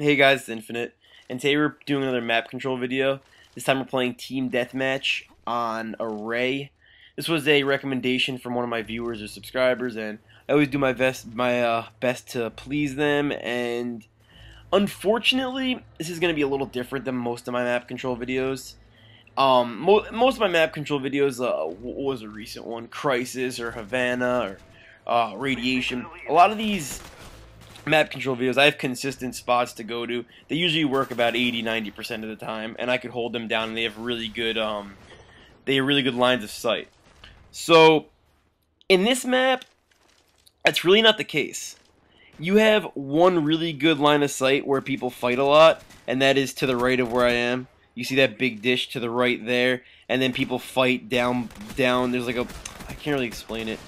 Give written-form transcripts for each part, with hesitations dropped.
Hey guys, it's Infinite, and today we're doing another map control video. This time we're playing Team Deathmatch on Array. This was a recommendation from one of my viewers or subscribers, and I always do my best to please them. And unfortunately, this is going to be a little different than most of my map control videos. Most of my map control videos, what was a recent one? Crisis or Havana or Radiation. A lot of these map control videos, I have consistent spots to go to. They usually work about 80-90% of the time, and I could hold them down, and they have really good lines of sight. So in this map, that's really not the case. You have one really good line of sight where people fight a lot, and that is to the right of where I am. You see that big dish to the right there, and then people fight down. There's like I can't really explain it.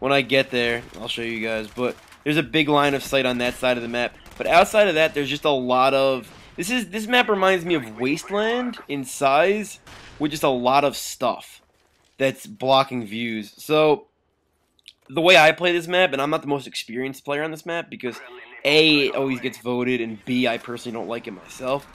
When I get there, I'll show you guys, but there's a big line of sight on that side of the map. But outside of that, there's just a lot of... This map reminds me of Wasteland in size, with just a lot of stuff that's blocking views. So, the way I play this map, and I'm not the most experienced player on this map, because A, it always gets voted, and B, I personally don't like it myself.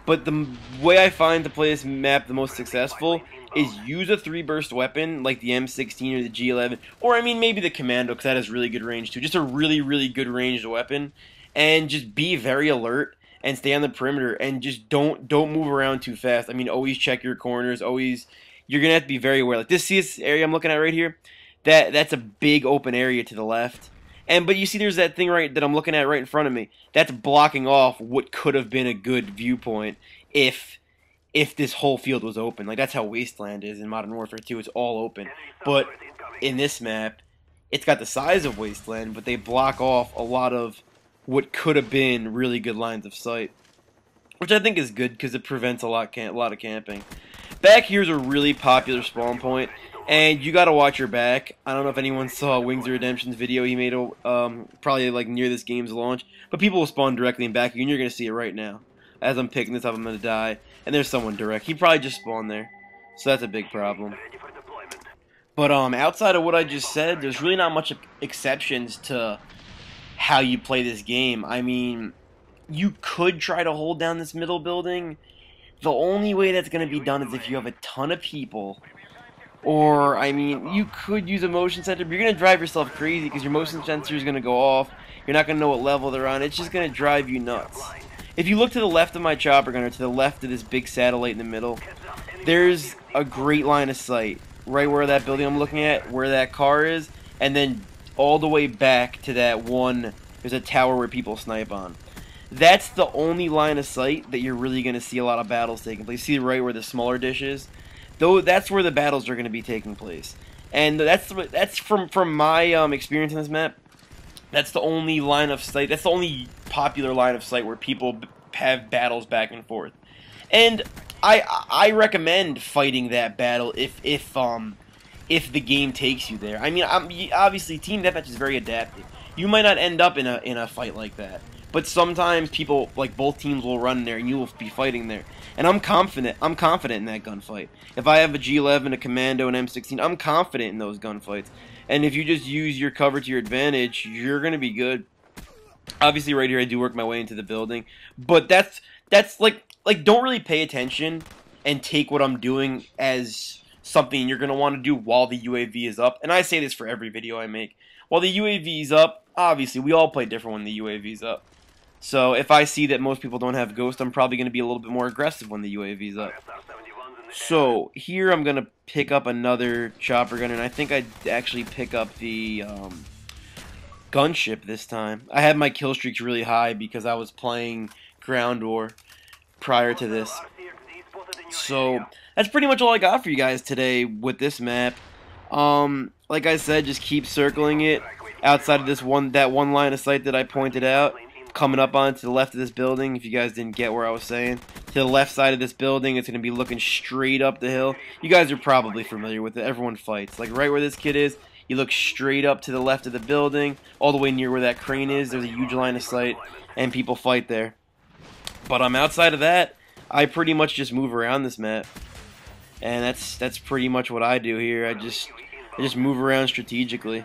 But the way I find to play this map the most successful is use a 3-burst weapon like the M16 or the G11, or I mean maybe the Commando, because that has really good range too. Just a really good ranged weapon, and just be very alert and stay on the perimeter, and just don't move around too fast. I mean, always check your corners. Always, you're gonna have to be very aware. Like this area I'm looking at right here, that's a big open area to the left. But you see there's that thing that I'm looking at right in front of me. That's blocking off what could have been a good viewpoint if this whole field was open. Like, that's how Wasteland is in Modern Warfare 2. It's all open. But in this map, it's got the size of Wasteland, but they block off a lot of what could have been really good lines of sight, which I think is good because it prevents a lot of camping. Back here's a really popular spawn point. And you gotta watch your back. I don't know if anyone saw Wings of Redemption's video he made probably like near this game's launch. But people will spawn directly in back of you, and you're gonna see it right now. As I'm picking this up, I'm gonna die. And there's someone direct. He probably just spawned there. So that's a big problem. But outside of what I just said, there's really not much exceptions to how you play this game. I mean, you could try to hold down this middle building. The only way that's gonna be done is if you have a ton of people. Or, I mean, you could use a motion sensor, but you're going to drive yourself crazy because your motion sensor is going to go off. You're not going to know what level they're on. It's just going to drive you nuts. If you look to the left of my chopper gunner, to the left of this big satellite in the middle, there's a great line of sight. Right where that building I'm looking at, where that car is, and then all the way back to that one, there's a tower where people snipe on. That's the only line of sight that you're really going to see a lot of battles taking place. See right where the smaller dish is? Though that's where the battles are going to be taking place, and that's from my experience in this map. That's the only line of sight. That's the only popular line of sight where people have battles back and forth. And I recommend fighting that battle if the game takes you there. I mean, obviously Team Deathmatch is very adaptive. You might not end up in a fight like that, but sometimes people, like both teams, will run there and you will be fighting there. And I'm confident in that gunfight. If I have a G11, a Commando, an M16, I'm confident in those gunfights. And if you just use your cover to your advantage, you're going to be good. Obviously right here I do work my way into the building, but that's like don't really pay attention and take what I'm doing as something you're going to want to do while the UAV is up. And I say this for every video I make. While the UAV is up, obviously we all play different when the UAV is up. So if I see that most people don't have Ghost, I'm probably going to be a little bit more aggressive when the UAV's up. So here I'm going to pick up another chopper gun, and I think I'd actually pick up the gunship this time. I had my kill streaks really high because I was playing Ground War prior to this. So that's pretty much all I got for you guys today with this map. Like I said, just keep circling it outside of that one line of sight that I pointed out. Coming up on to the left of this building, if you guys didn't get where I was saying. To the left side of this building, it's going to be looking straight up the hill. You guys are probably familiar with it. Everyone fights. Like right where this kid is, you look straight up to the left of the building, all the way near where that crane is. There's a huge line of sight, and people fight there. But outside of that, I pretty much just move around this map. And that's pretty much what I do here. I just move around strategically.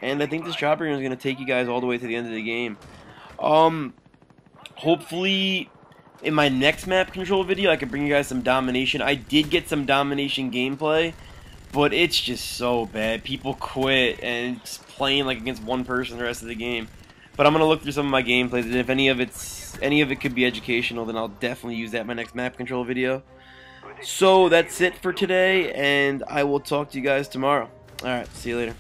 And I think this chopper gun is going to take you guys all the way to the end of the game. hopefully in my next map control video I can bring you guys some domination. I did get some domination gameplay, but it's just so bad. People quit and it's playing like against one person the rest of the game. But I'm gonna look through some of my gameplays, and if any of it could be educational, then I'll definitely use that in my next map control video. So that's it for today, and I will talk to you guys tomorrow. Alright, see you later.